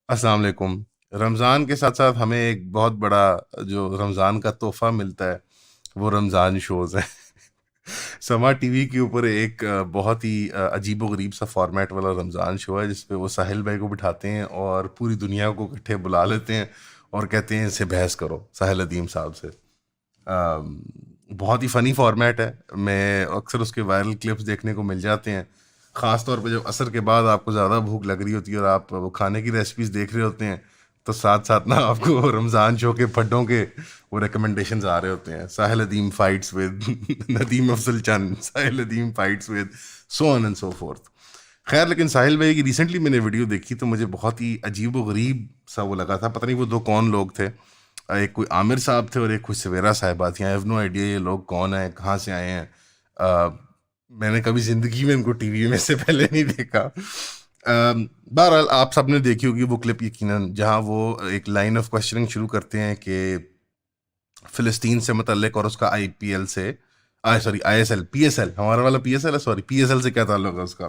अस्सलाम वालेकुम। रमज़ान के साथ-साथ हमें एक बहुत बड़ा जो रमज़ान का तोहफ़ा मिलता है, वो रमज़ान शोज़ हैं। समा टीवी के ऊपर एक बहुत ही अजीबो-गरीब सा फ़ॉर्मेट वाला रमज़ान शो है, जिसपे वो साहिल भाई को बिठाते हैं और पूरी दुनिया को इकट्ठे बुला लेते हैं और कहते हैं, "इनसे बहस करो, साहिल अदीम साहब से।" अम, बहुत ही फ़नी फ़ॉर्मेट है। मैं अक्सर उसके वायरल क्लिप्स देखने को मिल जाते हैं। ख़ास तौर पे जब असर के बाद आपको ज़्यादा भूख लग रही होती है और आप वो खाने की रेसिपीज़ देख रहे होते हैं, तो साथ-साथ ना आपको रमज़ान शो के फड्डों के वो रिकमेंडेशंस आ रहे होते हैं। Sahil Adeem fights with Nadeem Afzal Chand, Sahil Adeem fights with so on and so forth. ख़ैर लेकिन साहिल भाई की रिसेंटली मैंने वीडियो देखी तो मुझे बहुत ही अजीब-ओ-गरीब सा वो लगा था। पता नहीं वो 2 कौन लोग थे। एक कोई आमिर साहब थे और एक कोई सवेरा साहिबा थी। आई हैव नो आइडिया ये लोग कौन हैं, कहाँ से आए हैं। मैंने कभी ज़िंदगी में इनको टीवी में से पहले नहीं देखा। बहरहाल आप सबने देखी होगी वो क्लिप यकीनन, जहाँ वो एक लाइन ऑफ क्वेश्चनिंग शुरू करते हैं कि फ़िलिस्तीन से मुतल्लिक और उसका आईपीएल से सॉरी आईएसएल, पीएसएल, हमारा वाला पीएसएल है, सॉरी पीएसएल से क्या ताल्लुक है उसका।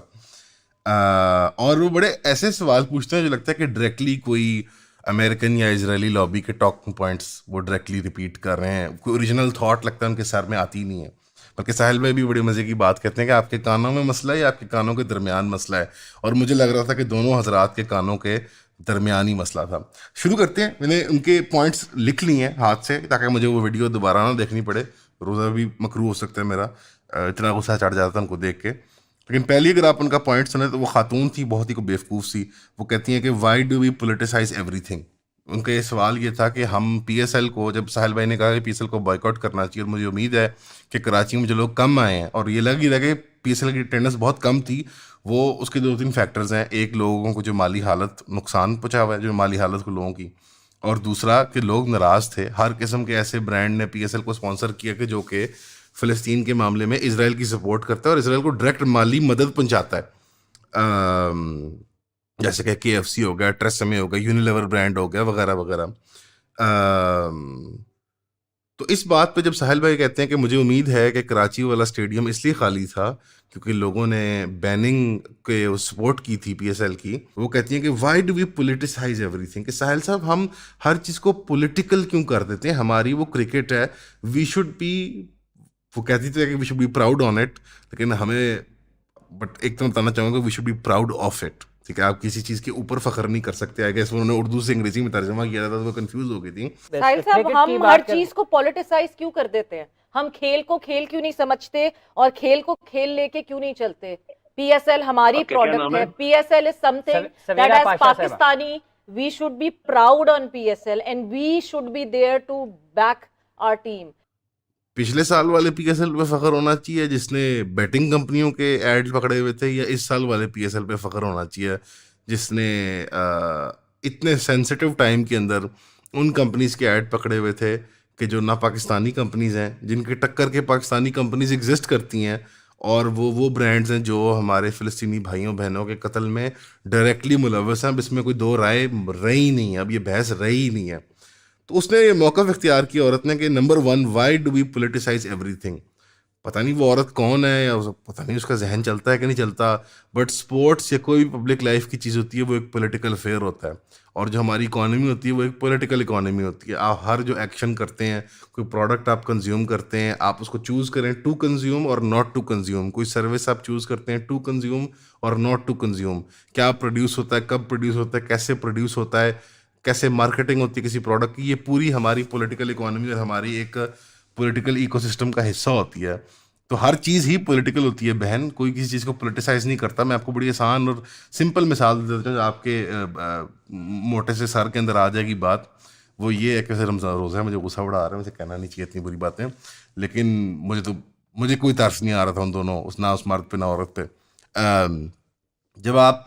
और वो बड़े ऐसे सवाल पूछते हैं जो लगता है कि डायरेक्टली कोई अमेरिकन या इजरायली लॉबी के टॉकिंग पॉइंट्स वो डायरेक्टली रिपीट कर रहे हैं। कोई ओरिजिनल थॉट लगता है उनके सर में आती ही नहीं है। बल्कि साहिल भाई भी बड़ी मज़े की बात कहते हैं कि आपके कानों में मसला है या आपके कानों के दरमियान मसला है। और मुझे लग रहा था कि दोनों हजरात के कानों के दरमियान ही मसला था। शुरू करते हैं। मैंने उनके पॉइंट्स लिख लिए हैं हाथ से ताकि मुझे वो वीडियो दोबारा ना देखनी पड़े। रोज़ा भी मकरू हो सकता है मेरा। इतना गुस्सा चढ़ जाता था उनको देख के। लेकिन पहली अगर आप उनका पॉइंट सुने तो वो खातून थी, बहुत ही को बेवकूफ़ सी। वो कहती हैं कि why do we politicise everything. उनका ये सवाल ये था कि हम पीएसएल को, जब साहिल भाई ने कहा कि पीएसएल को बॉयकॉट करना चाहिए और मुझे उम्मीद है कि कराची में जो लोग कम आए हैं और ये लग ही रहा है कि पीएसएल की अटेंडेंस बहुत कम थी, वो उसके 2-3 फैक्टर्स हैं। एक, लोगों को जो माली हालत नुकसान पहुंचा हुआ है, जो माली हालत को लोगों की। और दूसरा कि लोग नाराज़ थे। हर किस्म के ऐसे ब्रांड ने पीएसएल को स्पॉन्सर किया कि जो कि फ़लस्तीन के मामले में इसराइल की सपोर्ट करता है और इसराइल को डायरेक्ट माली मदद पहुंचाता है। अम, जैसे कि केएफसी हो गया, ट्रेसेमे हो गया, यूनिलीवर ब्रांड हो गया, वगैरह वगैरह। तो इस बात पे जब साहिल भाई कहते हैं कि मुझे उम्मीद है कि कराची वाला स्टेडियम इसलिए खाली था क्योंकि लोगों ने बैनिंग के सपोर्ट की थी पीएसएल की। वो कहती हैं कि why do we politicise everything, कि साहिल साहब हम हर चीज़ को पॉलिटिकल क्यों कर देते हैं। हमारी वो क्रिकेट है, वी शुड बी, वो कहती थी कि we should be proud on it, लेकिन हमें, बट एक तो मैं बताना चाहूँगा we should be proud of it. ठीक है, आप किसी चीज़ के ऊपर फख्र नहीं कर सकते। आई गेस उन्होंने उर्दू से अंग्रेजी में तर्जमा किया था तो वो कंफ्यूज हो गई थी। साहिल साहब, क्रिकेट की हम हर बात कर चीज को पॉलिटिसाइज क्यों कर देते हैं? हम खेल को खेल क्यों नहीं समझते और खेल को खेल लेके क्यों नहीं चलते? पीएसएल हमारी आपका क्या प्रोडक्ट नाम है? है। पीएसएल इज समथिंग दैट सवेरा as Pasha sahab. Pakistani we should be proud on PSL and we should be there to back our team. पिछले साल वाले पीएसएल पे फख्र होना चाहिए जिसने बैटिंग कंपनियों के एड्स पकड़े हुए थे, या इस साल वाले पीएसएल पे फख्र होना चाहिए जिसने इतने सेंसिटिव टाइम के अंदर उन कंपनीज के ऐड पकड़े हुए थे कि जो ना पाकिस्तानी कंपनीज हैं, जिनके टक्कर के पाकिस्तानी कंपनीज एग्जिस्ट करती हैं, और वो ब्रांड्स हैं जो हमारे फ़िलिस्तीनी भाइयों बहनों के कत्ल में डायरेक्टली मुलव्वस हैं। अब इसमें कोई दो राय रही नहीं है, अब ये बहस रही नहीं है। तो उसने ये मौक़िफ़ इख्तियार किया औरत ने कि number one, why do we politicise everything. पता नहीं वो औरत कौन है, या पता नहीं उसका जहन चलता है कि नहीं चलता, बट स्पोर्ट्स या कोई भी पब्लिक लाइफ की चीज़ होती है वो एक पॉलिटिकल फेयर होता है। और जो हमारी इकॉनमी होती है वो एक पॉलिटिकल इकॉनमी होती है। आप हर जो एक्शन करते हैं, कोई प्रोडक्ट आप कंज्यूम करते हैं, आप उसको चूज़ करें टू कंज्यूम और नॉट टू कंज्यूम। कोई सर्विस आप चूज़ करते हैं टू कंज्यूम और नॉट टू कंज्यूम। क्या प्रोड्यूस होता है, कब प्रोड्यूस होता है, कैसे प्रोड्यूस होता है, कैसे मार्केटिंग होती है किसी प्रोडक्ट की, ये पूरी हमारी पॉलिटिकल इकोनॉमी और हमारी एक पॉलिटिकल इकोसिस्टम का हिस्सा होती है। तो हर चीज़ ही पॉलिटिकल होती है बहन, कोई किसी चीज़ को पोलिटिसाइज नहीं करता। मैं आपको बड़ी आसान और सिंपल मिसाल दे देता हूँ, आपके मोटे से सर के अंदर आ जाएगी बात। वो ये है कि वैसे रमज़ान रोज़ा है, मुझे गुस्सा बड़ा आ रहा है, मुझे कहना नहीं चाहिए इतनी बुरी बातें, लेकिन मुझे कोई तरस नहीं आ रहा था उन दोनों, उस मर्द पे ना औरत पे। जब आप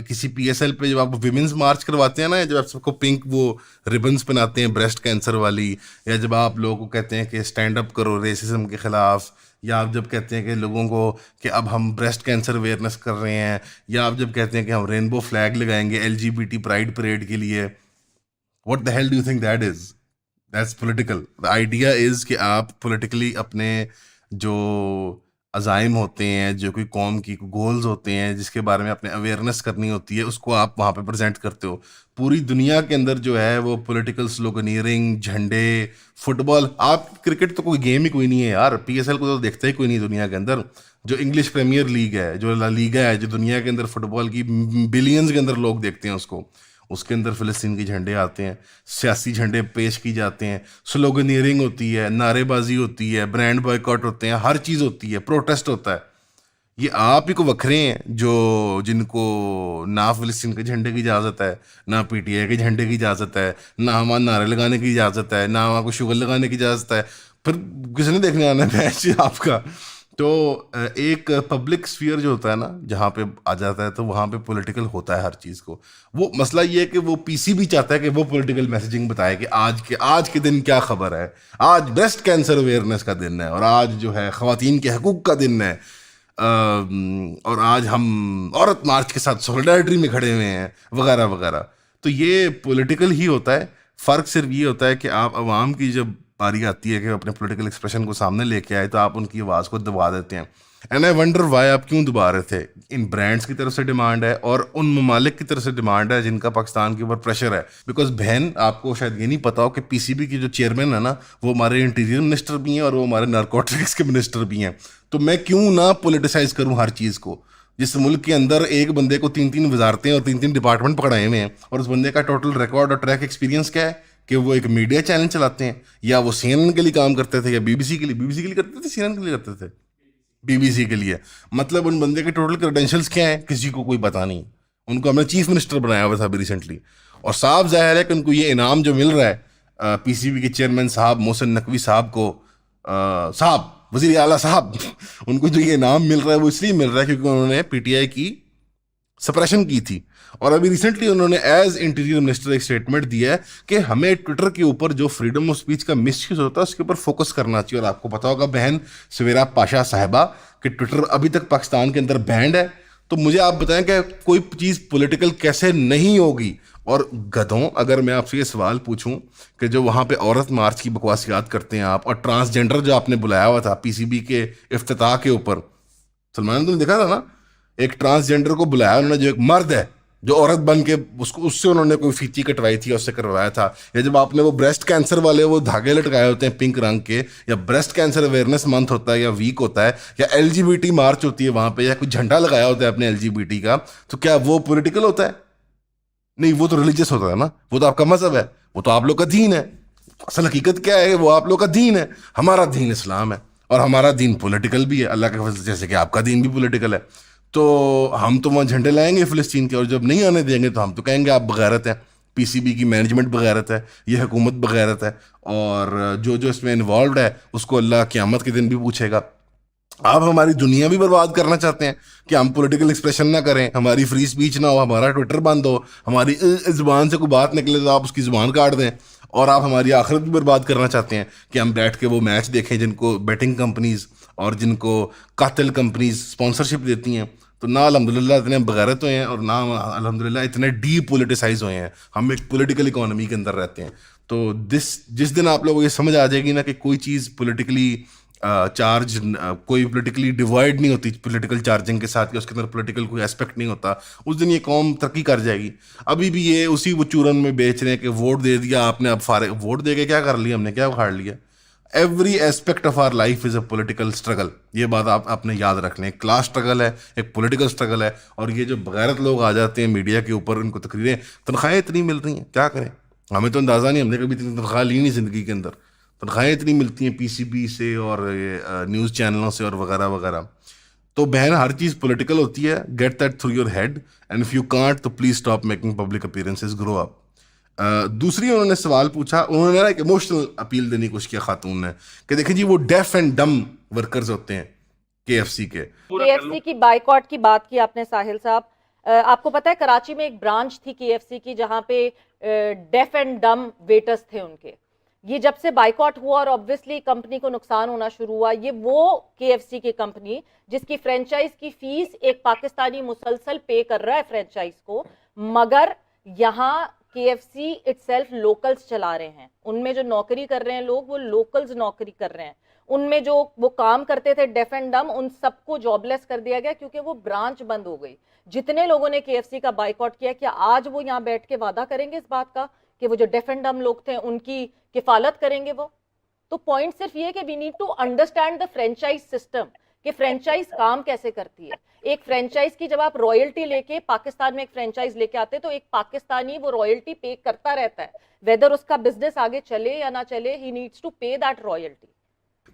किसी पीएसएल पे जब आप विमेंस मार्च करवाते हैं ना, जब आप सबको पिंक वो रिबन्स पहनाते हैं ब्रेस्ट कैंसर वाली, या जब आप लोगों को कहते हैं कि स्टैंड अप करो रेसिज्म के खिलाफ, या आप जब कहते हैं कि लोगों को कि अब हम ब्रेस्ट कैंसर अवेयरनेस कर रहे हैं, या आप जब कहते हैं कि हम रेनबो फ्लैग लगाएंगे एलजीबीटी प्राइड परेड के लिए, what the hell do you think that is? That's political. The idea is कि आप पॉलिटिकली अपने जो अज़ाइम होते हैं, जो कोई कौम की गोल्स होते हैं जिसके बारे में अपने अवेयरनेस करनी होती है, उसको आप वहाँ पे प्रेजेंट करते हो। पूरी दुनिया के अंदर जो है वो पॉलिटिकल स्लोगनियरिंग, झंडे, फुटबॉल, आप क्रिकेट तो कोई गेम ही कोई नहीं है यार, पीएसएल को तो देखता ही कोई नहीं दुनिया के अंदर। जो इंग्लिश प्रीमियर लीग है, जो ला लीगा है, जो दुनिया के अंदर फुटबॉल की बिलियंस के अंदर लोग देखते हैं उसको, उसके अंदर फिलिस्तीन के झंडे आते हैं, सियासी झंडे पेश की जाते हैं, स्लोगनियरिंग होती है, नारेबाजी होती है, ब्रांड बॉयकॉट होते हैं, हर चीज़ होती है, प्रोटेस्ट होता है। ये आप ही को वखरे हैं जो जिनको ना फिलिस्तीन के झंडे की इजाज़त है, ना पीटीआई के झंडे की इजाज़त है, ना वहाँ नारे लगाने की इजाज़त है, ना वहाँ को शुगर लगाने की इजाज़त है। फिर किसने देखने आना है मैच आपका? तो एक पब्लिक स्फीयर जो होता है ना, जहाँ पे आ जाता है, तो वहाँ पे पॉलिटिकल होता है हर चीज़ को। वो मसला ये है कि वो पीसी भी चाहता है कि वो पॉलिटिकल मैसेजिंग बताए कि आज के दिन क्या खबर है, आज ब्रेस्ट कैंसर अवेयरनेस का दिन है, और आज जो है ख़वातीन के हकूक़ का दिन है, और आज हम औरत मार्च के साथ सॉलिडारिटी में खड़े हुए हैं, वगैरह वगैरह। तो ये पॉलिटिकल ही होता है। फ़र्क सिर्फ ये होता है कि आप आवाम की जब बारी आती है कि अपने पॉलिटिकल एक्सप्रेशन को सामने लेके आए, तो आप उनकी आवाज़ को दबा देते हैं। एंड आई वंडर वाई आप क्यों दबा रहे थे? इन ब्रांड्स की तरफ से डिमांड है और उन ममालिक की तरफ से डिमांड है जिनका पाकिस्तान के ऊपर प्रेशर है। बिकॉज बहन, आपको शायद ये नहीं पता हो कि पीसीबी के जो चेयरमैन है ना, वो हमारे इंटीरियर मिनिस्टर भी हैं और वो हमारे नारकोटिक्स के मिनिस्टर भी हैं। तो मैं क्यों ना पोलिटिसाइज करूँ हर चीज़ को? जिस मुल्क के अंदर एक बंदे को 3-3 वजारतें और 3-3 डिपार्टमेंट पकड़ाए हुए हैं, और उस बंदे का टोटल रिकॉर्ड और ट्रैक एक्सपीरियंस क्या है कि वो एक मीडिया चैनल चलाते हैं, या वो सीएनएन के लिए काम करते थे, या बीबीसी के लिए करते थे, सीएनएन के लिए करते थे, बीबीसी के लिए। मतलब उन बंदे के टोटल क्रेडेंशियल्स क्या है किसी को कोई पता नहीं। उनको हमने चीफ मिनिस्टर बनाया हुआ था अभी रिसेंटली, और साफ जाहिर है कि उनको ये इनाम जो मिल रहा है पीसीबी के चेयरमैन साहब मोहसिन नकवी साहब को, साहब वजीर आला साहब उनको जो ये इनाम मिल रहा है वो इसलिए मिल रहा है क्योंकि उन्होंने पीटीआई की सप्रेशन की थी। और अभी रिसेंटली उन्होंने एज इंटीरियर मिनिस्टर एक स्टेटमेंट दिया है कि हमें ट्विटर के ऊपर जो फ्रीडम ऑफ स्पीच का मिसयूज होता है उसके ऊपर फोकस करना चाहिए। और आपको पता होगा बहन सवेरा पाशा साहिबा कि ट्विटर अभी तक पाकिस्तान के अंदर बैंड है। तो मुझे आप बताएं कि कोई चीज़ पॉलिटिकल कैसे नहीं होगी? और गधों, अगर मैं आपसे ये सवाल पूछूं कि जो वहाँ पे औरत मार्च की बकवासियात करते हैं आप, और ट्रांसजेंडर जो आपने बुलाया हुआ था पीसीबी के इफ्तिताह के ऊपर, सलमान तुमने देखा था ना, एक ट्रांसजेंडर को बुलाया उन्होंने जो एक मर्द है, जो औरत बन के उसको उससे उन्होंने कोई फीती कटवाई थी, उससे करवाया था। या जब आपने वो ब्रेस्ट कैंसर वाले वो धागे लटकाए होते हैं पिंक रंग के, या ब्रेस्ट कैंसर अवेयरनेस मंथ होता है या वीक होता है, या एलजीबीटी मार्च होती है वहां पे, या कोई झंडा लगाया होता है अपने एलजीबीटी का, तो क्या वो पॉलिटिकल होता है? नहीं, वो तो रिलीजियस होता है ना, वो तो आपका मजहब है, वो तो आप लोग का दीन है। असल हकीकत क्या है? वो आप लोग का दीन है, हमारा दीन इस्लाम है, और हमारा दीन पॉलिटिकल भी है अल्लाह के फजल से, जैसे कि आपका दीन भी पॉलिटिकल है। तो हम तो वहाँ झंडे लाएंगे फ़िलिस्तीन के, और जब नहीं आने देंगे तो हम तो कहेंगे आप बगैरत हैं, पीसीबी की मैनेजमेंट बगैरत है, ये हुकूमत बगैरत है, और जो जो इसमें इन्वॉल्व है उसको अल्लाह क़यामत के दिन भी पूछेगा। आप हमारी दुनिया भी बर्बाद करना चाहते हैं कि हम पॉलिटिकल एक्सप्रेशन ना करें, हमारी फ्री स्पीच ना हो, हमारा ट्विटर बंद हो, हमारी ज़ुबान से कोई बात निकले तो आप उसकी ज़ुबान काट दें, और आप हमारी आखिरत भी बर्बाद करना चाहते हैं कि हम बैठ के वो मैच देखें जिनको बेटिंग कंपनीज और जिनको कातिल कंपनीज स्पॉन्सरशिप देती हैं। तो ना अल्हम्दुलिल्लाह इतने बगैरत हुए हैं, और ना अल्हम्दुलिल्लाह इतने डी पोलिटिसाइज हुए हैं। हम एक पॉलिटिकल इकोनॉमी के अंदर रहते हैं। तो जिस दिन आप लोगों को ये समझ आ जाएगी ना कि कोई चीज़ पॉलिटिकली चार्ज, कोई पॉलिटिकली डिवाइड नहीं होती पॉलिटिकल चार्जिंग के साथ, कि उसके अंदर पॉलिटिकल कोई एस्पेक्ट नहीं होता, उस दिन ये कौम तरक्की कर जाएगी। अभी भी ये उसी वो चूरन में बेच रहे हैं कि वोट दे दिया आपने, अब फारे वोट दे के क्या कर लिया हमने, क्या उखाड़ लिया? Every aspect of our life is a political struggle. ये बात आपने याद रख लें। एक क्लास स्ट्रगल है, एक पॉलिटिकल स्ट्रगल है, और ये जो बगैरत लोग आ जाते हैं मीडिया के ऊपर, उनको तकरीरें, तनख्वाहें इतनी मिल रही हैं, क्या करें? हमें तो अंदाज़ा नहीं, हमने कभी इतनी तनख्वाह ली नहीं ज़िंदगी के अंदर। तनख्वाहें इतनी मिलती हैं पीसीबी से और न्यूज़ चैनलों से और वगैरह वगैरह। तो बहन हर चीज़ पॉलिटिकल होती है। Get that through your head, and if you can't तो please stop making public appearances, grow up. दूसरी उन्होंने सवाल पूछा, उन्होंने ना एक इमोशनल अपील देने की कोशिश किया खातून ने, कि देखिए जी वो डेफ एंड डम वर्कर्स होते हैं केएफसी के। केएफसी की बाइकॉट की बात की आपने साहिल साहब, आपको पता है कराची में एक ब्रांच थी केएफसी की जहां पे डेफ एंड डम वेटर्स थे उनके। ये जब से बाइकॉट हुआ और ऑब्वियसली कंपनी को नुकसान होना शुरू हुआ, ये वो केएफसी की कंपनी जिसकी फ्रेंचाइज की फीस एक पाकिस्तानी मुसलसल पे कर रहा है फ्रेंचाइज को, मगर यहाँ केएफसी इटसेल्फ लोकल्स चला रहे हैं। उनमें जो नौकरी कर रहे हैं लोग, वो लोकल्स नौकरी कर रहे हैं। उनमें जो वो काम करते थे डेफ एंड डम, उन सबको जॉबलेस कर दिया गया क्योंकि वो ब्रांच बंद हो गई। जितने लोगों ने केएफसी का बाइकआउट किया, क्या आज वो यहाँ बैठ के वादा करेंगे इस बात का कि वो जो डेफ एंड डम लोग थे उनकी किफालत करेंगे वो? तो पॉइंट सिर्फ ये कि we need to understand the franchise system, कि फ्रेंचाइज काम कैसे करती है। एक फ्रेंचाइज की जब आप रॉयल्टी लेके पाकिस्तान में एक फ्रेंचाइज लेके आते हैं तो एक पाकिस्तानी वो रॉयल्टी पे करता रहता है, वेदर उसका बिजनेस आगे चले या ना चले, ही नीड्स टू पे दैट रॉयल्टी।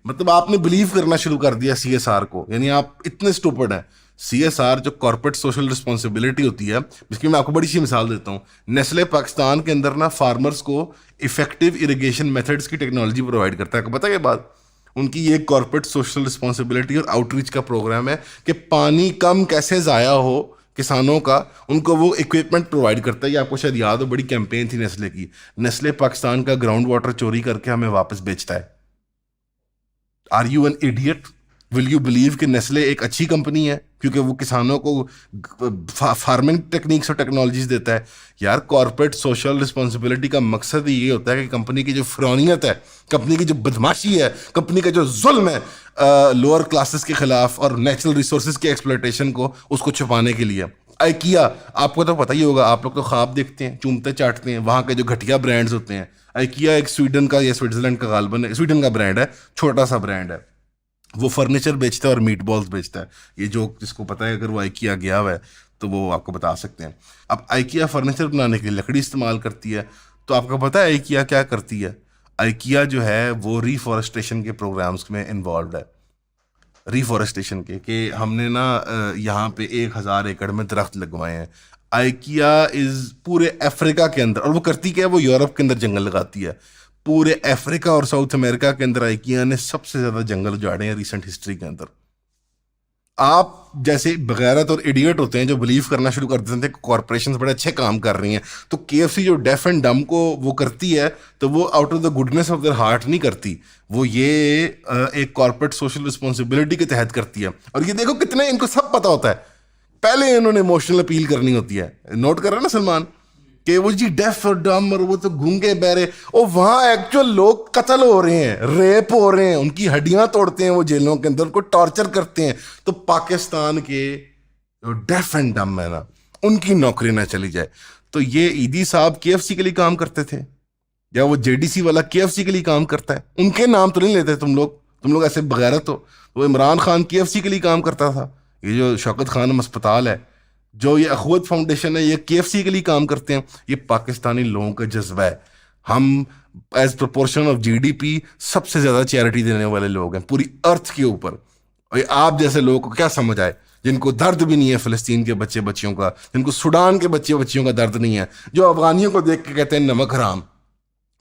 मतलब आपने बिलीव करना शुरू कर दिया सीएसआर को, यानी आप इतने स्टूपिड हैं। सीएसआर जो कॉर्पोरेट सोशल रिस्पॉन्सिबिलिटी होती है, जिसकी मैं आपको बड़ी सी मिसाल देता हूँ। नेस्ले पाकिस्तान के अंदर ना फार्मर्स को इफेक्टिव इरिगेशन मेथड्स की टेक्नोलॉजी प्रोवाइड करता है। आपको पता है ये बात? उनकी ये कॉर्पोरेट सोशल रिस्पॉन्सिबिलिटी और आउटरीच का प्रोग्राम है कि पानी कम कैसे ज़ाया हो किसानों का, उनको वो इक्विपमेंट प्रोवाइड करता है। ये आपको शायद याद हो, बड़ी कैंपेन थी नेस्ले की। नेस्ले पाकिस्तान का ग्राउंड वाटर चोरी करके हमें वापस बेचता है। Are you an idiot? Will you believe कि नेस्ले एक अच्छी कंपनी है क्योंकि वो किसानों को फार्मिंग टेक्निक्स और टेक्नोलॉजीज देता है? यार, कॉर्पोरेट सोशल रिस्पॉन्सिबिलिटी का मकसद ही ये होता है कि कंपनी की जो फिरौनियत है, कंपनी की जो बदमाशी है, कंपनी का जो जुल्म है लोअर क्लासेस के खिलाफ और नेचुरल रिसोर्सेज के एक्सप्लॉयटेशन को, उसको छुपाने के लिए। आइकिया, आपको तो पता ही होगा, आप लोग तो ख्वाब देखते हैं, चूमते चाटते हैं वहाँ के जो घटिया ब्रांड्स होते हैं। आइकिया एक स्वीडन का या स्विट्जरलैंड का गालबन है, स्वीडन का ब्रांड है, छोटा सा ब्रांड है। वो फर्नीचर बेचता है और मीट बॉल्स बेचता है। ये जो जिसको पता है, अगर वो आइकिया गया हुआ है तो वो आपको बता सकते हैं। अब आइकिया फर्नीचर बनाने के लिए लकड़ी इस्तेमाल करती है, तो आपको पता है आइकिया क्या करती है? आइकिया जो है वो रिफॉरेस्टेशन के प्रोग्राम्स में इन्वॉल्व है। रिफॉरेस्टेशन के कि हमने ना यहाँ पे 1000 एकड़ में दरख्त लगवाए हैं। आइकिया इज पूरे अफ्रीका के अंदर, और वो करती क्या है, वो यूरोप के अंदर जंगल लगाती है। पूरे अफ्रीका और साउथ अमेरिका के अंदर आइकिया ने सबसे ज्यादा जंगल उजाड़े हैं रिसेंट हिस्ट्री के अंदर। आप जैसे बगैरत और इडियट होते हैं जो बिलीव करना शुरू कर देते थे कि कॉरपोरेशंस बड़े अच्छे काम कर रही हैं, तो केएफसी जो डेफ एंड डम को वो करती है, तो वो out of the goodness of their heart नहीं करती, वो ये एक कॉर्पोरेट सोशल रिस्पॉन्सिबिलिटी के तहत करती है। और ये देखो कितने इनको सब पता होता है, पहले इन्होंने इमोशनल अपील करनी होती है। नोट कर रहे हैं ना सलमान कि वो जी डेफ और डम और वो तो गूंगे बहरे, और वहां एक्चुअल लोग कत्ल हो रहे हैं, रेप हो रहे हैं, उनकी हड्डियां तोड़ते हैं वो जेलों के अंदर, उनको टॉर्चर करते हैं। तो पाकिस्तान के जो डेफ एंड डम है ना, उनकी नौकरी ना चली जाए। तो ये ईदी साहब केएफसी के लिए काम करते थे, या वो जेडीसी वाला केएफसी के लिए काम करता है? उनके नाम तो नहीं लेते तुम लोग ऐसे बगैरत हो। वो इमरान खान केएफसी के लिए काम करता था। ये जो शौकत खानम अस्पताल है, जो ये अखवत फाउंडेशन है, ये केएफसी के लिए काम करते हैं। ये पाकिस्तानी लोगों का जज्बा है। हम एज प्रोपोर्शन ऑफ जीडीपी सबसे ज्यादा चैरिटी देने वाले लोग हैं पूरी अर्थ के ऊपर। और आप जैसे लोगों को क्या समझ आए, जिनको दर्द भी नहीं है फिलिस्तीन के बच्चे बच्चियों का, जिनको सूडान के बच्चे बच्चियों का दर्द नहीं है, जो अफगानियों को देख के कहते हैं नमक हराम,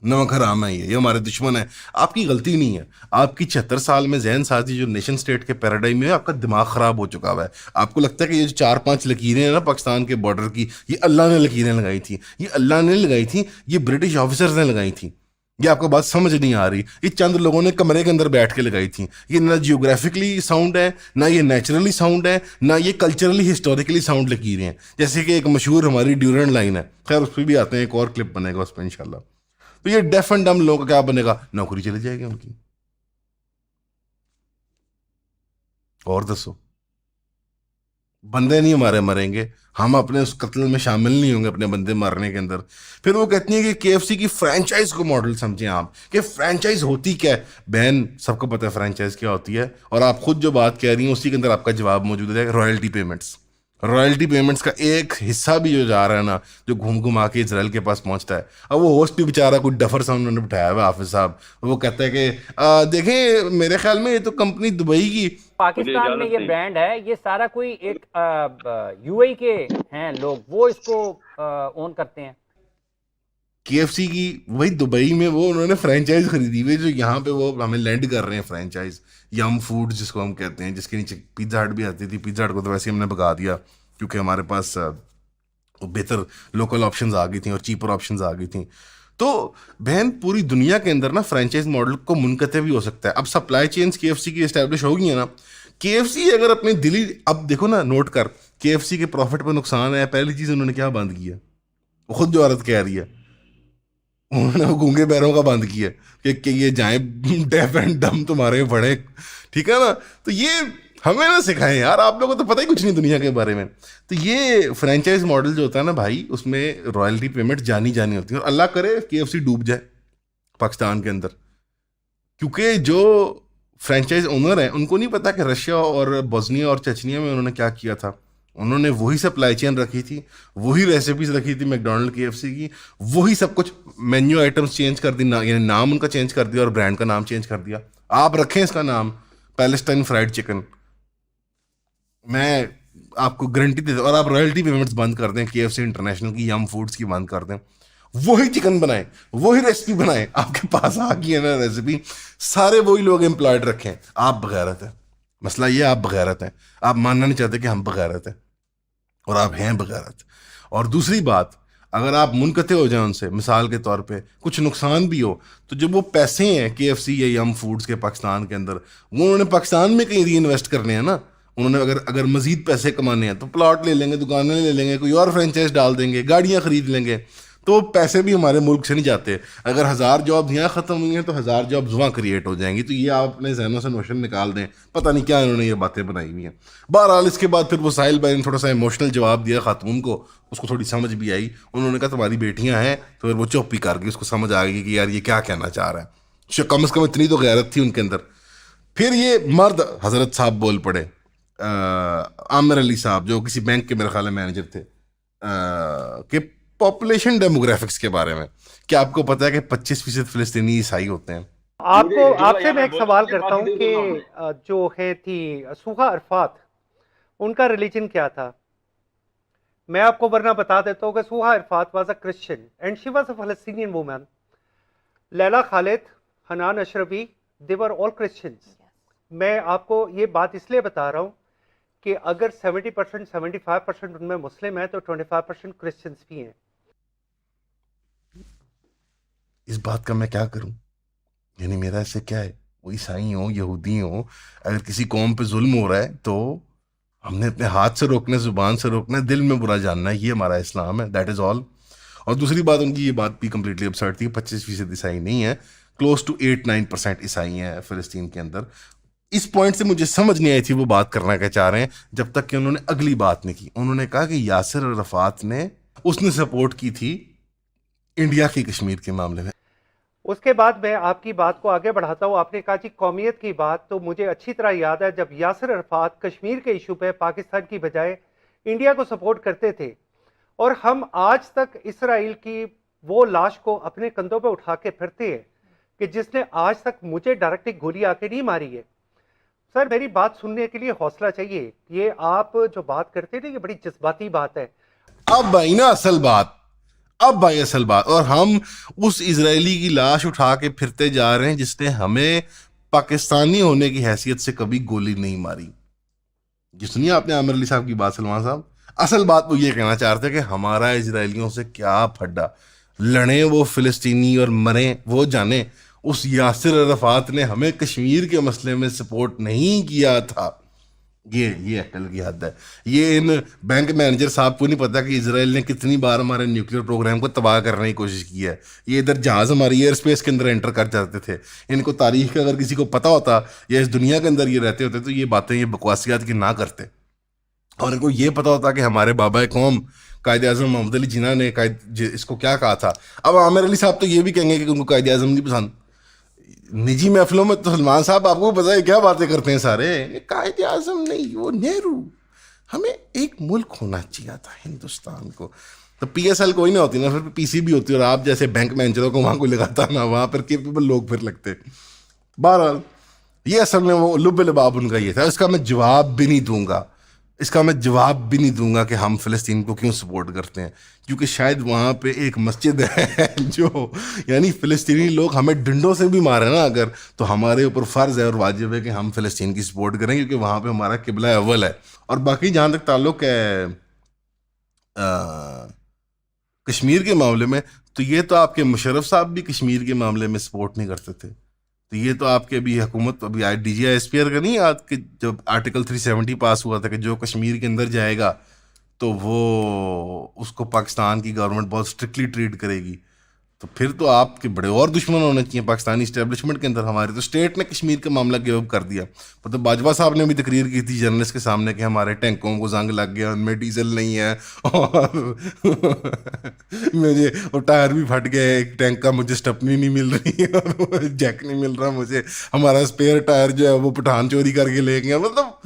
नमक हराम है, ये हमारे दुश्मन है। आपकी गलती नहीं है। आपकी 76 साल में जहन साजी जो नेशन स्टेट के पैराडाइम में, आपका दिमाग खराब हो चुका हुआ है। आपको लगता है कि ये जो 4-5 लकीरें हैं ना पाकिस्तान के बॉर्डर की, ये अल्लाह ने लकीरें लगाई थी। ये अल्लाह ने लगाई थी, ये ब्रिटिश ऑफिसर्स ने लगाई थी। ये आपको बात समझ नहीं आ रही। ये चंद लोगों ने कमरे के अंदर बैठ के लगाई थी। ये ना जियोग्राफिकली साउंड है, ना ये नेचुरली साउंड है, ना ये कल्चरली हिस्टोरिकली साउंड लकीरें हैं। जैसे कि एक मशहूर हमारी ड्यूरेंट लाइन है, खैर उस पर भी आते हैं, एक और क्लिप बनेगा उस पर इंशाल्लाह। तो ये डेफ एंड डम लोगों का क्या बनेगा? नौकरी चली जाएगी उनकी। और दसो, बंदे नहीं हमारे मरेंगे, हम अपने उस कत्ल में शामिल नहीं होंगे अपने बंदे मारने के अंदर। फिर वो कहती है कि केएफसी की फ्रेंचाइज को मॉडल समझें आप, कि फ्रेंचाइज होती क्या है। बहन, सबको पता है फ्रेंचाइज क्या होती है, और आप खुद जो बात कह रही हैं उसी के अंदर आपका जवाब मौजूद है। रॉयल्टी पेमेंट्स, रॉयल्टी पेमेंट्स का एक हिस्सा भी जो जा रहा है ना, जो घूम घुमा के इसराइल के पास पहुंचता है। अब वो होस्ट भी बेचारा कुछ डफर सा उन्होंने बिठाया हुआ हाफिज साहब, वो कहता है कि देखें मेरे ख्याल में ये तो कंपनी दुबई की, पाकिस्तान में ये ब्रांड है, ये सारा कोई एक यूएई के हैं लोग, वो इसको ओन करते हैं। केएफसी की वही दुबई में वो उन्होंने फ्रेंचाइज खरीदी हुई, जो यहाँ पे वो हमें लैंड कर रहे हैं फ्रेंचाइज। यम फूड जिसको हम कहते हैं, जिसके नीचे पिज्जा हट भी आती थी। पिज्जा हट को तो वैसे हमने भगा दिया क्योंकि हमारे पास बेहतर लोकल ऑप्शंस आ गई थी और चीपर ऑप्शंस आ गई थी। तो बहन, पूरी दुनिया के अंदर ना फ्रेंचाइज मॉडल को मुनक़ते भी हो सकता है। अब सप्लाई चेन्स केएफसी की एस्टैब्लिश हो गई है ना। केएफसी अगर अपनी दिल्ली, अब देखो ना, नोट कर, केएफसी के प्रॉफिट पर नुकसान है, पहली चीज उन्होंने क्या बंद की है? वो खुद जो औरत कह रही है, उन्होंने वो गूंगे बैरों का बंद किया कि ये जाएं डेफ एंड डम तुम्हारे बड़े, ठीक है ना। तो ये हमें ना सिखाएं यार, आप लोगों को तो पता ही कुछ नहीं दुनिया के बारे में। तो ये फ्रेंचाइज मॉडल जो होता है ना भाई, उसमें रॉयल्टी पेमेंट जानी जानी होती है, और अल्लाह करे KFC डूब जाए पाकिस्तान के अंदर, क्योंकि जो फ्रेंचाइज ओनर हैं उनको नहीं पता कि रशिया और बोस्निया और चेचनिया में उन्होंने क्या किया था। उन्होंने वही सप्लाई चेन रखी थी, वही रेसिपीज रखी थी मैकडोनल्ड KFC की, वही सब कुछ, मेन्यू आइटम्स चेंज कर दी यानी नाम उनका चेंज कर दिया और ब्रांड का नाम चेंज कर दिया। आप रखें इसका नाम पैलेस्टाइन फ्राइड चिकन, मैं आपको गारंटी देता हूँ, और आप रॉयल्टी पेमेंट्स बंद कर दें KFC इंटरनेशनल की, यम फूड्स की बंद कर दें, वही चिकन बनाए, वही रेसिपी बनाए, आपके पास आ गई है ना रेसिपी, सारे वही लोग एम्प्लॉयड रखें, आप बगैरत हैं। मसला ये आप बगैरत हैं, आप मानना नहीं चाहते कि हम बगैरत हैं, और आप हैं बगैरत। और दूसरी बात, अगर आप मुनकते हो जाए उनसे, मिसाल के तौर पे कुछ नुकसान भी हो, तो जब वो पैसे हैं KFC या यम फूड्स के पाकिस्तान के अंदर, वो उन्होंने पाकिस्तान में कहीं री इन्वेस्ट करने हैं ना। उन्होंने अगर मजीद पैसे कमाने हैं तो प्लॉट ले लेंगे, दुकानें ले लेंगे, कोई और फ्रेंचाइज डाल देंगे, गाड़ियाँ खरीद लेंगे, तो पैसे भी हमारे मुल्क से नहीं जाते। अगर 1000 जॉब्स यहाँ ख़त्म हुई हैं तो 1000 जॉब्स वहाँ क्रिएट हो जाएंगी। तो ये आप अपने जहनों से नोशन निकाल दें, पता नहीं क्या इन्होंने ये बातें बनाई हुई हैं। बहरहाल इसके बाद फिर वो साहिल भाई ने थोड़ा सा इमोशनल जवाब दिया खातून को, उसको थोड़ी समझ भी आई। उन्होंने कहा तुम्हारी बेटियाँ हैं, तो फिर वो चुप ही कर गई, उसको समझ आ गई कि यार ये क्या कहना चाह रहा है। कम से कम इतनी तो गैरत थी उनके अंदर। फिर ये मर्द हजरत साहब बोल पड़े, आमिर अली साहब, जो किसी बैंक के मेरे ख्याल में मैनेजर थे, कि पॉपुलेशन डेमोग्राफिक्स के बारे में, क्या आपको पता है कि 25% फिलिस्तीनी ईसाई होते हैं? आपको आपसे मैं एक सवाल करता हूँ कि जो है थी सुहा अरफात, उनका रिलीजन क्या था? मैं आपको वरना बता देता हूँ कि Suha Arafat was a Christian and she was a Palestinian woman. Leila Khaled, Hanan Ashrawi, they were all Christians. मैं आपको ये बात इसलिए बता रहा हूँ कि अगर 70% 75% उनमें मुस्लिम है तो 25% क्रिश्चियंस भी हैं। इस बात का मैं क्या करूं? यानी मेरा इससे क्या है? वो ईसाई हो, यहूदी हो, अगर किसी कौम पे जुल्म हो रहा है तो हमने अपने हाथ से रोकना, जुबान से रोकना, दिल में बुरा जानना है, ये हमारा इस्लाम है, दैट इज ऑल। और दूसरी बात, उनकी ये बात भी कंप्लीटली absurd थी, 25% ईसाई नहीं है, क्लोज टू 8-9% ईसाई हैं फिलिस्तीन के अंदर। इस पॉइंट से मुझे समझ नहीं आई थी वो बात करना क्या चाह रहे हैं, जब तक कि उन्होंने अगली बात नहीं की। उन्होंने कहा कि यासिर अरफात ने उसने सपोर्ट की थी इंडिया की कश्मीर के मामले में। उसके बाद मैं आपकी बात को आगे बढ़ाता हूँ। आपने कहा जी कौमियत की बात, तो मुझे अच्छी तरह याद है जब यासिर अरफात कश्मीर के इशू पे पाकिस्तान की बजाय इंडिया को सपोर्ट करते थे, और हम आज तक इसराइल की वो लाश को अपने कंधों पे उठा के फिरते हैं कि जिसने आज तक मुझे डायरेक्टली गोली आके नहीं मारी है। सर, मेरी बात सुनने के लिए हौसला चाहिए। ये आप जो बात करते थे ये बड़ी जज्बाती बात है। अब भाई ना असल बात, अब भाई असल बात, और हम उस इजरायली की लाश उठा के फिरते जा रहे हैं जिसने हमें पाकिस्तानी होने की हैसियत से कभी गोली नहीं मारी। जी सुनिए आपने आमिर अली साहब की बात, सलमान साहब, असल बात वो ये कहना चाह रहे थे कि हमारा इजरायलियों से क्या फड्डा, लड़े वो फिलिस्तीनी और मरे वो जाने। उस यासिर अरफात ने हमें कश्मीर के मसले में सपोर्ट नहीं किया था। ये अकल की हद है। ये इन बैंक मैनेजर साहब को नहीं पता कि इजराइल ने कितनी बार हमारे न्यूक्लियर प्रोग्राम को तबाह करने की कोशिश की है। ये इधर जहाज़ हमारी एयर स्पेस के अंदर एंटर कर जाते थे। इनको तारीख का अगर किसी को पता होता या इस दुनिया के अंदर ये रहते होते तो ये बातें, ये बकवासियात की ना करते। और इनको ये पता होता कि हमारे बाबा कौम कायद आज़म मोहम्मद अली जिन्ना ने इसको क्या कहा था। अब आमिर अली साहब तो ये भी कहेंगे कि उनको कायद आज़म नहीं पसंद। निजी महफिलों में तो सलमान साहब आपको पता है क्या बातें करते हैं सारे, कायद आज़म नहीं, वो नेहरू। हमें एक मुल्क होना चाहिए था हिंदुस्तान को। तो PSL कोई ना होती ना, फिर PCB होती, और आप जैसे बैंक मैनेजरों को वहाँ कोई लगाता ना, वहाँ पर केपेबल लोग फिर लगते। बहरहाल ये असल में वो लुब लबाब उनका ये था। इसका मैं जवाब भी नहीं दूंगा, इसका मैं जवाब भी नहीं दूंगा कि हम फ़लस्तीन को क्यों सपोर्ट करते हैं, क्योंकि शायद वहाँ पे एक मस्जिद है जो, यानी फ़लस्तीनी लोग हमें डंडों से भी मारे ना अगर, तो हमारे ऊपर फ़र्ज़ है और वाजिब है कि हम फ़लस्तीन की सपोर्ट करें, क्योंकि वहाँ पे हमारा किबला अव्वल है। और बाकी जहाँ तक ताल्लुक़ है कश्मीर के मामले में, तो ये तो आपके मुशर्रफ साहब भी कश्मीर के मामले में सपोर्ट नहीं करते थे। तो ये तो आपके अभी हुकूमत, अभी DGI SPR का नहीं याद कि जब आर्टिकल 370 पास हुआ था कि जो कश्मीर के अंदर जाएगा तो वो उसको पाकिस्तान की गवर्नमेंट बहुत स्ट्रिक्टली ट्रीट करेगी। तो फिर तो आपके बड़े और दुश्मन होने चाहिए पाकिस्तानी इस्टेब्लिशमेंट के अंदर। हमारे तो स्टेट ने कश्मीर का मामला गिव अप कर दिया। मतलब बाजवा साहब ने भी तकरीर की थी जर्नलिस्ट के सामने कि हमारे टैंकों को जंग लग गया, उनमें डीजल नहीं है और मुझे वो टायर भी फट गए, एक टैंक का मुझे स्टपनी नहीं मिल रही है और जैक नहीं मिल रहा मुझे, हमारा स्पेयर टायर जो है वो पठान चोरी करके ले गया। मतलब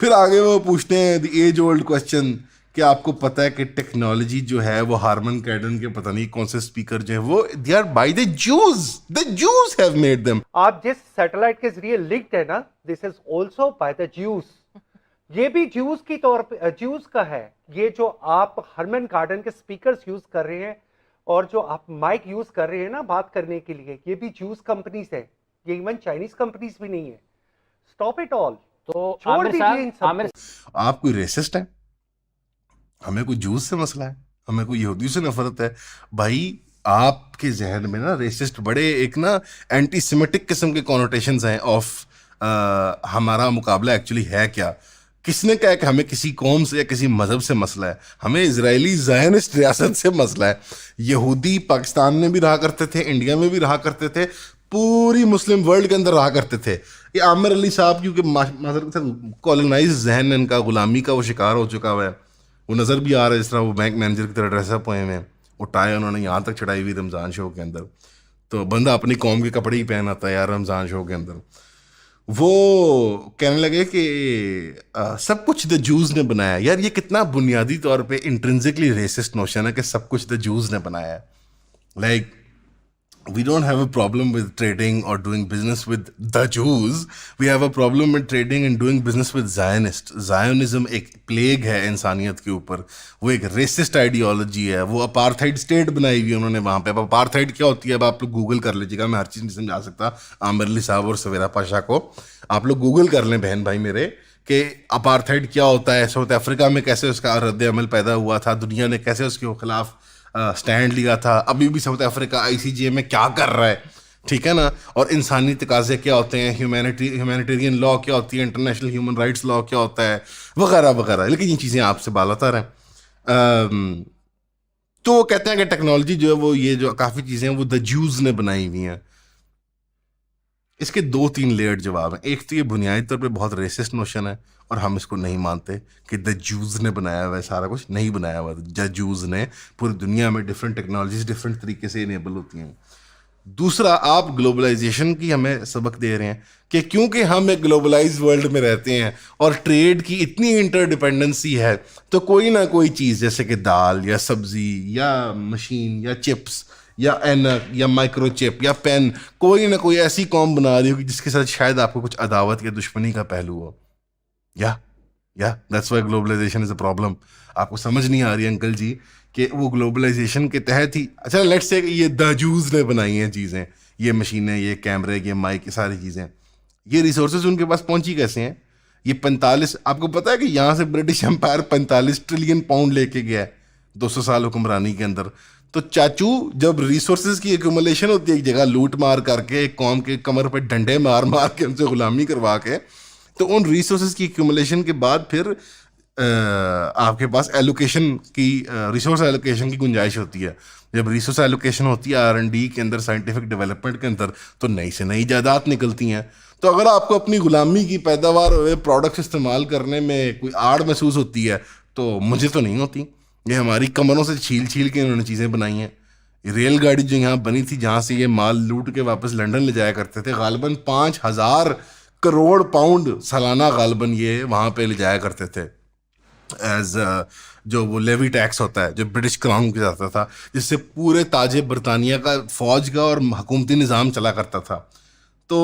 फिर आगे वो पूछते हैं द एज ओल्ड क्वेश्चन कि आपको पता है कि टेक्नोलॉजी जो है वो हार्मन कैडन के पता नहीं कौन से स्पीकर जो है वो they are by the Jews have made them. आप जिस सैटेलाइट के जरिए लिंक्ड है ना, this is also by the Jews. ये भी ज्यूस की तौर पे ज्यूस का है। ये जो आप हार्मन कार्डन के स्पीकर्स यूज कर रहे हैं और जो आप माइक यूज कर रहे हैं ना बात करने के लिए, ये भी ज्यूस कंपनीज है। ये इवन चाइनीज कंपनीज भी नहीं है। Stop it all. तो छोड़ आमिर दीजिए इन साहब, आमिर सबको। आप कोई रेसिस्ट है? हमें कोई जूस से मसला है? हमें कोई यहूदी से नफरत है? भाई आपके जहन में ना रेसिस्ट बड़े एक ना एंटी सेमेटिक किस्म के कॉनोटेशंस हैं ऑफ हमारा मुकाबला एक्चुअली है क्या। किसने कहा कि हमें किसी कौम से या किसी मजहब से मसला है? हमें इजरायली ज़ायनिस्ट रियासत से मसला है। यहूदी पाकिस्तान में भी रहा करते थे, इंडिया में भी रहा करते थे, पूरी मुस्लिम वर्ल्ड के अंदर रहा करते थे। ये आमिर अली साहब क्योंकि कॉलोनाइज जहन इनका, गुलामी का वो शिकार हो चुका हुआ है। वो नज़र भी आ रहा है जिस तरह वो बैंक मैनेजर की तरह ड्रेसअप हुए हैं, वो टाई उन्होंने यहाँ तक चढ़ाई हुई रमज़ान शो के अंदर। तो बंदा अपनी कौम के कपड़े ही पहन आता है यार रमज़ान शो के अंदर। वो कहने लगे कि सब कुछ द जूस ने बनाया। यार ये कितना बुनियादी तौर पे इंट्रिंसिकली रेसिस्ट नोशन है कि सब कुछ द जूस ने बनाया है। Like we don't have a problem with trading or doing business with the Jews. We have a problem with trading and doing business with Zionists. Zionism एक plague है इंसानियत के ऊपर। वो एक रेसिस्ट आइडियोलॉजी है। वो अपार्थाइड स्टेट बनाई हुई है उन्होंने वहाँ पे। अब अपार्थाइड क्या होती है अब आप लोग गूगल कर लीजिएगा, मैं हर चीज़ नहीं समझा सकता आमिर अली साहब और सवेरा पाशा को। आप लोग गूगल कर लें बहन भाई मेरे कि अपार्थाइड क्या होता है, साउथ अफ्रीका में कैसे उसका रद्द अमल पैदा हुआ था, दुनिया ने कैसे उसके खिलाफ स्टैंड लिया था, अभी भी साउथ अफ्रीका ICJ में क्या कर रहा है, ठीक है ना। और इंसानी तकाजे क्या होते हैं, ह्यूमैनिटेरियन लॉ क्या होती है, इंटरनेशनल ह्यूमन राइट्स लॉ क्या होता है, वगैरह वगैरह। लेकिन ये चीज़ें आपसे बालातर हैं। तो वो कहते हैं कि टेक्नोलॉजी जो है वो ये जो काफ़ी चीज़ें हैं वो द जूस ने बनाई हुई हैं। इसके 2-3 लेयर्ड जवाब हैं। एक तो ये बुनियादी तौर पे बहुत रेसिस्ट नोशन है और हम इसको नहीं मानते कि द जूज़ ने बनाया हुआ है सारा कुछ। नहीं बनाया हुआ, द जूज़ ने पूरी दुनिया में डिफरेंट टेक्नोलॉजीज डिफरेंट तरीके से इनेबल होती हैं। दूसरा, आप ग्लोबलाइजेशन की हमें सबक दे रहे हैं कि क्योंकि हम एक ग्लोबलाइज वर्ल्ड में रहते हैं और ट्रेड की इतनी इंटरडिपेंडेंसी है, तो कोई ना कोई चीज़ जैसे कि दाल या सब्ज़ी या मशीन या चिप्स या ऐनक या माइक्रोचिप या पेन, कोई ना कोई ऐसी कौम बना रही होगी जिसके साथ शायद आपको कुछ अदावत या दुश्मनी का पहलू हो। या that's why globalisation is a problem. आपको समझ नहीं आ रही अंकल जी कि वो ग्लोबलाइजेशन के तहत ही, अच्छा लेट्स से ये द जूज़ ने बनाई हैं चीज़ें, ये मशीनें, ये कैमरे, ये माइक, ये सारी चीज़ें, ये रिसोर्सेज उनके पास पहुंची कैसे हैं? ये 45, आपको पता है कि यहाँ से ब्रिटिश एम्पायर 45 ट्रिलियन पाउंड लेके गया है 200 साल हुक्मरानी के अंदर। तो चाचू जब रिसोर्सेज की एक्यूमुलेशन होती है एक जगह, लूट मार करके एक कौम के कमर पे डंडे मार मार के उनसे गुलामी करवा के, तो उन रिसोर्सेज की एक्यूमुलेशन के बाद फिर आपके पास एलोकेशन की, रिसोर्स एलोकेशन की गुंजाइश होती है। जब रिसोर्स एलोकेशन होती है R&D के अंदर, साइंटिफिक डेवलपमेंट के अंदर, तो नई से नई जायदाद निकलती हैं। तो अगर आपको अपनी गुलामी की पैदावार हुए प्रोडक्ट्स इस्तेमाल करने में कोई आड़ महसूस होती है, तो मुझे तो नहीं होती। ये हमारी कमरों से छील छील के उन्होंने चीज़ें बनाई हैं। रेलगाड़ी जो यहाँ बनी थी जहाँ से ये माल लूट के वापस लंदन ले जाया करते थे, गालिबन 5,000 करोड़ पाउंड सालाना गालिबन ये वहाँ पे ले जाया करते थे एज जो वो लेवी टैक्स होता है जो ब्रिटिश क्राउन के जाता था, जिससे पूरे ताजे बरतानिया का फ़ौज का और हुकूमती निज़ाम चला करता था। तो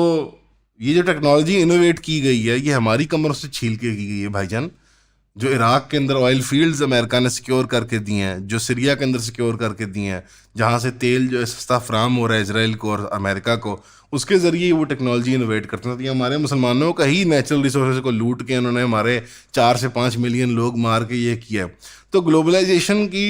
ये जो टेक्नोलॉजी इनोवेट की गई है ये हमारी कमरों से छील के की गई है भाईजान। जो इराक़ के अंदर ऑयल फील्ड्स अमेरिका ने सिक्योर करके दिए हैं, जो सीरिया के अंदर सिक्योर करके दिए हैं, जहाँ से तेल जो है सस्ता फ्राहम हो रहा है इजराइल को और अमेरिका को, उसके ज़रिए वो टेक्नोलॉजी इनोवेट करते हैं। तो ये हमारे मुसलमानों का ही नेचुरल रिसोर्स को लूट के उन्होंने हमारे 4 से 5 मिलियन लोग मार के ये किया है। तो ग्लोबलाइजेशन की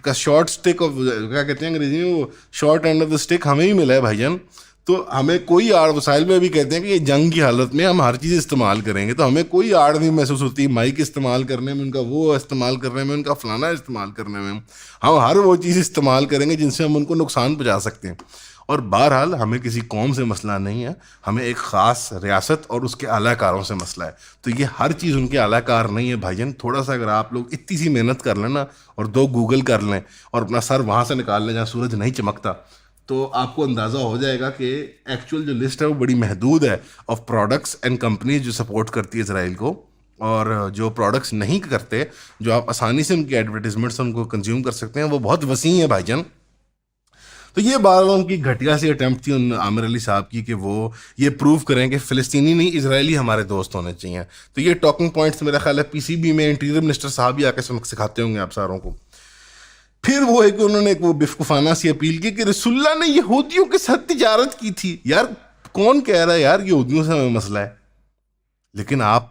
का शॉर्ट स्टिक ऑफ, क्या कहते हैं अंग्रेजी में, वो short end of the stick हमें ही मिला है भाईजान। तो हमें कोई आड़, वसाइल में भी कहते हैं कि ये जंग की हालत में हम हर चीज़ इस्तेमाल करेंगे, तो हमें कोई आड़ नहीं महसूस होती माइक इस्तेमाल करने में, उनका वो इस्तेमाल करने में, उनका फलाना इस्तेमाल करने में। हम हर वो चीज़ इस्तेमाल करेंगे जिनसे हम उनको नुकसान पहुँचा सकते हैं। और बहरहाल हमें किसी कौम से मसला नहीं है, हमें एक ख़ास रियासत और उसके आलाकारों से मसला है। तो ये हर चीज़ उनके आलाकार नहीं है भाईजान। थोड़ा सा अगर आप लोग इतनी सी मेहनत कर लें ना, और 2 गूगल कर लें और अपना सर वहाँ से निकाल लें जहाँ सूरज नहीं चमकता, तो आपको अंदाज़ा हो जाएगा कि एक्चुअल जो लिस्ट है वो बड़ी महदूद है ऑफ प्रोडक्ट्स एंड कंपनीज जो सपोर्ट करती है इसराइल को, और जो प्रोडक्ट्स नहीं करते, जो आप आसानी से उनकी एडवर्टीजमेंट्स उनको कंज्यूम कर सकते हैं, वो बहुत वसी है भाईजान। तो ये बार उनकी घटिया सी अटैम्प्ट थी उन आमिर अली साहब की कि वो ये प्रूव करें कि फ़िलिस्तीनी नहीं इजरायली हमारे दोस्त होने चाहिए। तो ये टॉकिंग पॉइंट्स मेरा ख्याल है पीसीबी में इंटीरियर मिनिस्टर साहब भी आके सिखाते होंगे आप सारों को। फिर वो है कि उन्होंने एक वो बेवकूफ़ाना सी अपील की कि रसूलुल्लाह ने यहूदियों के साथ तिजारत की थी। यार कौन कह रहा है यार यहूदियों से हमें मसला है? लेकिन आप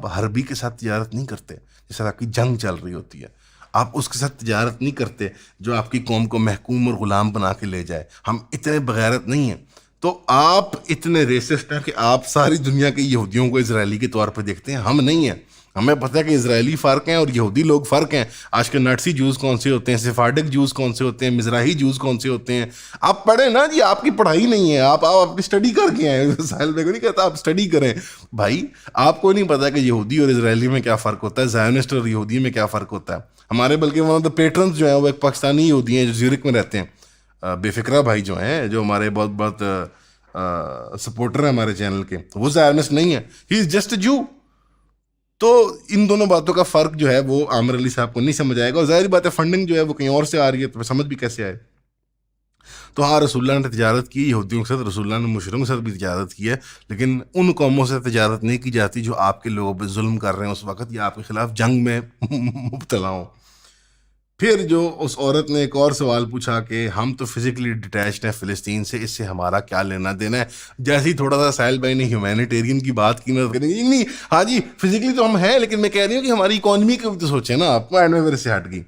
हरबी के साथ तिजारत नहीं करते, जैसे आपकी जंग चल रही होती है, आप उसके साथ तिजारत नहीं करते जो आपकी कौम को महकूम और ग़ुलाम बना के ले जाए। हम इतने बगैरत नहीं हैं। तो आप इतने रेसिस्ट हैं कि आप सारी दुनिया के यहूदियों को इजरायली के तौर पर देखते हैं, हम नहीं हैं। हमें पता है कि इजरायली फ़र्क हैं और यहूदी लोग फ़र्क हैं। आज के नटसी जूस कौन से होते हैं, सिफार्डिक जूस कौन से होते हैं, मिज़राही जूस कौन से होते हैं, आप पढ़ें ना जी। आपकी पढ़ाई नहीं है, आप अपनी स्टडी करके आए। साहिल बेग नहीं कहता आप स्टडी करें भाई। आपको नहीं पता कि यहूदी और इजरायली में क्या फ़र्क होता है, ज़ायोनिस्ट और यहूदी में क्या फ़र्क होता है। हमारे बल्कि वन ऑफ द पेट्रन्स जो हैं वो एक पाकिस्तानी यहूदी हैं जो ज़्यूरिख में रहते हैं, बेफिक्रा भाई जो हैं, जो हमारे बहुत बहुत सपोर्टर हैं हमारे चैनल के, वो ज़ायोनिस्ट नहीं है, ही इज़ जस्ट अ जू। तो इन दोनों बातों का फ़र्क जो है वो आमिर अली साहब को नहीं समझ आएगा, और ज़ाहिर बात है फंडिंग जो है वो कहीं और से आ रही है, तो समझ भी कैसे आए। तो हाँ, रसूलुल्लाह ने तिजारत की यहूदियों के साथ, रसूलुल्लाह ने मुशरिकों के साथ भी तिजारत की है, लेकिन उन कौमों से तिजारत नहीं की जाती जो आपके लोगों पर जुल्म कर रहे हैं उस वक़्त, या आपके ख़िलाफ़ जंग में मुब्तला हों। फिर जो उस औरत ने एक और सवाल पूछा कि हम तो फिज़िकली डिटैच्ड हैं फ़िलिस्तीन से, इससे हमारा क्या लेना देना है। जैसे ही थोड़ा सा साहिल भाई ने ह्यूमैनिटेरियन की बात की ना, करेंगे नहीं, हाँ जी फिज़िकली तो हम हैं, लेकिन मैं कह रही हूँ कि हमारी इकॉनमी का भी तो सोचें ना। आपको एंड में मेरे से हट गई,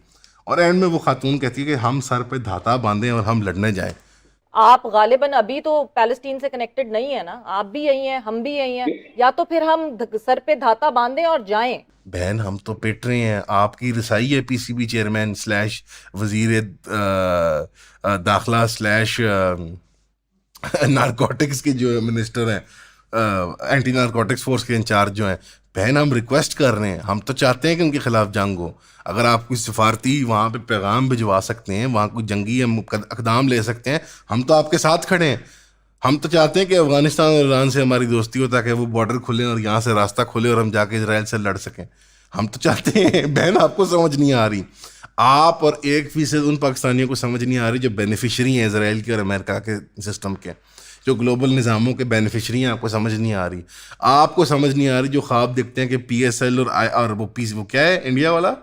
और एंड में वो खातून कहती है कि हम सर पे धाता बांधें और हम लड़ने जाएं। आप गालिबन अभी तो पैलेस्टीन से कनेक्टेड नहीं है ना, आप भी यही हैं, हम भी यही हैं, या तो फिर हम सर पे धाता बांधें और जाएं। बहन हम तो पिट रहे हैं, आपकी रसाई है पीसीबी चेयरमैन स्लैश वजीर दाखिला स्लैश नारकोटिक्स के जो मिनिस्टर हैं, एंटी नारकोटिक्स फोर्स के इंचार्ज जो हैं। बहन हम रिक्वेस्ट कर रहे हैं, हम तो चाहते हैं कि उनके खिलाफ जंग हो। अगर आप कोई सिफारती वहाँ पे पैगाम भिजवा सकते हैं, वहाँ कोई जंगी हम इक़दाम ले सकते हैं, हम तो आपके साथ खड़े हैं। हम तो चाहते हैं कि अफ़गानिस्तान और ईरान से हमारी दोस्ती हो, ताकि वो बॉर्डर खुले और यहाँ से रास्ता खुले और हम जाके इजराइल से लड़ सकें। हम तो चाहते हैं। बहन आपको समझ नहीं आ रही, आप और 1% उन पाकिस्तानियों को समझ नहीं आ रही जो बेनिफिशरी हैं इसराइल के और अमेरिका के सिस्टम के, जो ग्लोबल निज़ामों के बेनिफिशरी हैं। आपको समझ नहीं आ रही, आपको समझ नहीं आ रही जो ख्वाब देखते हैं कि PSL और वो क्या है इंडिया वाला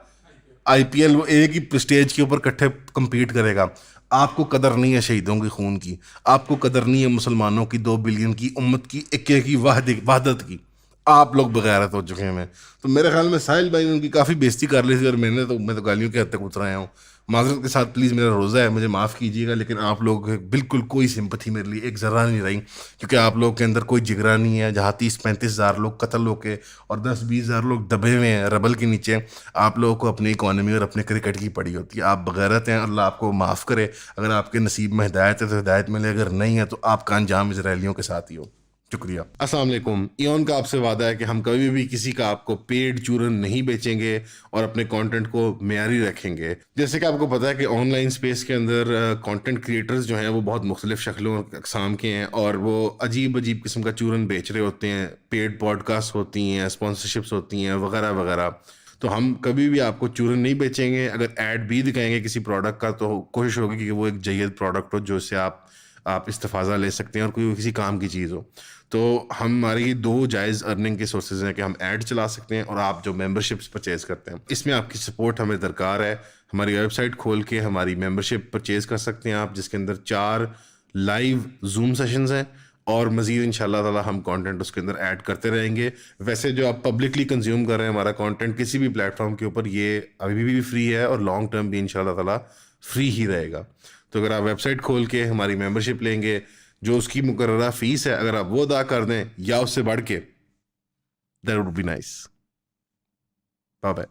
IPL, वो एक ही स्टेज के ऊपर इकट्ठे कम्पीट करेगा। आपको कदर नहीं है शहीदों के खून की, आपको कदर नहीं है मुसलमानों की 2 बिलियन की उम्मत की एक की वहदत की। आप लोग बगैरत हो चुके हैं। तो मेरे ख्याल में साहिल भाई ने उनकी काफ़ी बेइज्जती कर ली थी, और मैं तो गालियों के हद तक उतर आया हूँ। माजरत के साथ प्लीज़, मेरा रोज़ा है, मुझे माफ़ कीजिएगा, लेकिन आप लोग बिल्कुल कोई सिंपथी मेरे लिए एक ज़रा नहीं रही, क्योंकि आप लोग के अंदर कोई जिगरा नहीं है। जहाँ 30-35 हज़ार लोग कत्ल होके और 10-20 हज़ार लोग दबे हुए हैं रबल के नीचे, आप लोगों को अपनी इकॉनमी और अपने क्रिकेट की पड़ी होती है। आप बगैरत हैं, अल्लाह आपको माफ़ करे। अगर आपके नसीब में हिदायत है तो हिदायत मिले, अगर नहीं है तो आपका अंजाम इजरायलियों के साथ ही हो। शुक्रिया। अस्सलाम वालेकुम। इयोन का आपसे वादा है कि हम कभी भी किसी का आपको पेड चूरन नहीं बेचेंगे और अपने कंटेंट को मेयारी रखेंगे। जैसे कि आपको पता है कि ऑनलाइन स्पेस के अंदर कंटेंट क्रिएटर्स जो हैं वो बहुत मुख्तलिफ शक्लों अक़साम के हैं, और वो अजीब अजीब किस्म का चूरन बेच रहे होते हैं। पेड पॉडकास्ट होती हैं, स्पॉन्सरशिप्स होती हैं, वगैरह वगैरह। तो हम कभी भी आपको चूरन नहीं बेचेंगे। अगर ऐड भी दिखाएंगे किसी प्रोडक्ट का, तो कोशिश होगी कि वो एक जय्यद प्रोडक्ट हो, जो से आप इस्तेफ़ाज़ा ले सकते हैं और कोई किसी काम की चीज़ हो। तो हमारी 2 जायज़ अर्निंग के सोर्सेज हैं कि हम ऐड चला सकते हैं और आप जो मेंबरशिप्स परचेज़ करते हैं, इसमें आपकी सपोर्ट हमें दरकार है। हमारी वेबसाइट खोल के हमारी मेंबरशिप परचेज़ कर सकते हैं आप, जिसके अंदर 4 लाइव जूम सेशंस हैं, और मज़ीद इंशाल्लाह ताला हम कंटेंट उसके अंदर ऐड करते रहेंगे। वैसे जो आप पब्लिकली कंज्यूम कर रहे हैं हमारा कंटेंट किसी भी प्लेटफॉर्म के ऊपर, ये अभी भी फ्री है और लॉन्ग टर्म भी इंशाल्लाह ताला फ्री ही रहेगा। तो अगर आप वेबसाइट खोल के हमारी मेंबरशिप लेंगे, जो उसकी मुकर्ररा फीस है अगर आप वो अदा कर दें या उससे बढ़ के, that would be nice. Bye bye.